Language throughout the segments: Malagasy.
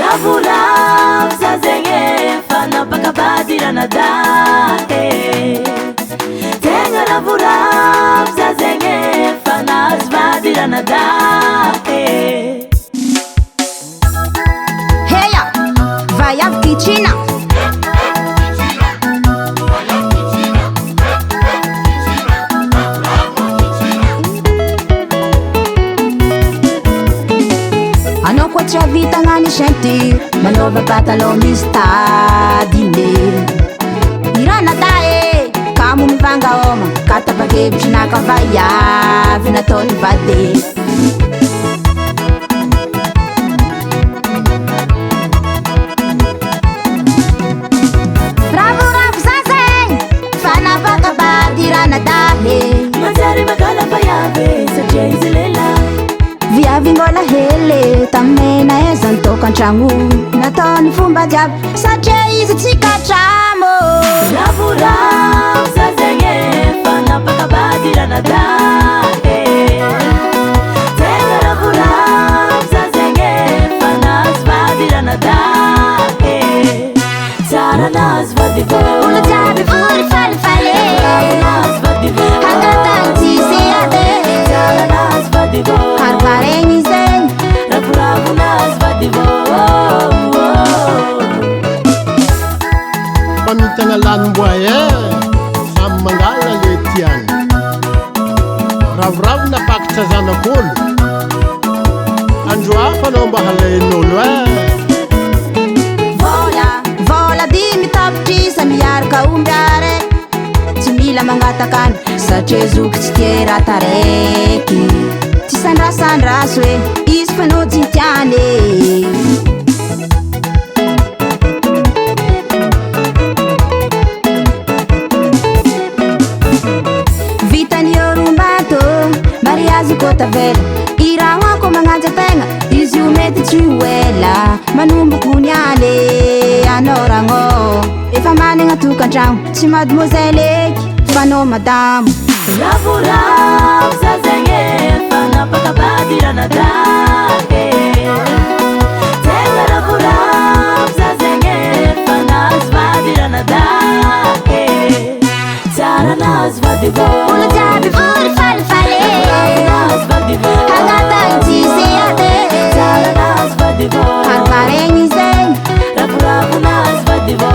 Ravoravo za zegny efa napakabadirana dahy tegna ravoravo za zegny efa nahazo vadirana dahy Heia, vai avy kitrina anao koa tsy avita gnany ceinture manova patalon misy tadine irana da e kamo mivanga oma ka tapakevitry nakavay avy nataony vade ravoravo za zegny fa napakabady irana dahe manjary makalapayave satria izy lehilahy viavy mbola hele tamena eza nitoka an-tragno nataony fomba jiaby satria izy tsy katramo ravoravo za zegny efa napakabadirana dahy tegna ravoravo za zegny efa nahazo vadirana dahy tsara nahazo vadivô olo jiaby vory falifale nahazo vadivô hangatany tsisy ade tsara nahazo vadivô harivaregny zegny ravoravo nahazo vadivô Pamitana lanim-boay samy mangala le tiany ravoravo napakitra zanak'olo andro hafa anao mba halain'olo vola dimy tapitrisa miaraka omby are tsy mila mangatakany satria zoky tsy tia rata raiky tsy sandrasandraso hoe izy fanao tsy tiany vitany orombato mariazy kota vela iragno ako magnanja tegna izy io mety tsy hoela manomboko niany anao ragno efa managna tokantragno tsy mademoiselle eky fanao madamo ravoravo za zegny efa napakabadirana dahy tegna ravoravo za zegny efa nahazo vadirana dahy tsara nahazo vadivô olo jiaby vory falifale nahazo vadivô hangatany tsisy ade tsara nahazo vadivô harivaregny zegny ravoravo nahazo vadivô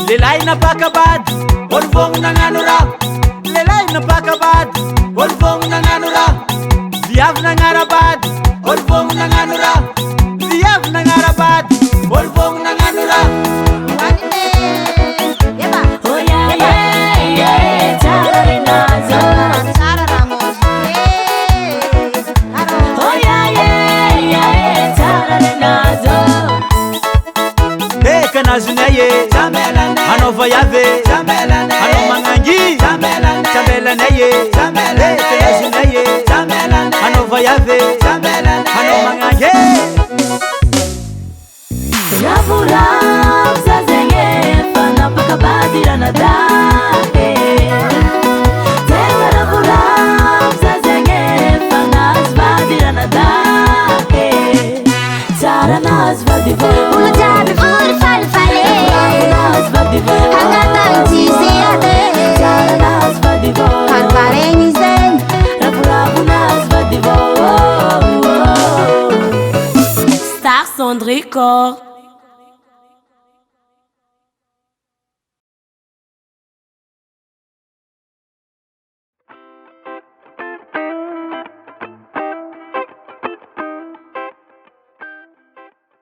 Lelay napakabady, olvong nangano raha. Lelay napakabady, olvong nangano raha. Viavy nangarabady, olvong nangano raha. Viavy nangarabady, olvong nangano raha. oh yeah yeah yeah tsara rinazo oh yeah yeah yeah tsara rinazo Kanazunaye, ano vayave, ano mangangi, chambelanaye, kanazunaye, ano vayave, ano mangangi. ravoravo za zegny efa napakabadirana dahy tegna ravoravo za zegny efa nahazo vadirana dahy tsara nahazo vadivô olo jiaby vory falifale nahazo vadivô hangatany tsisy ade tsara nahazo vadivô harivaregny zegny ravoravo nahazo vadivô Star Sandricor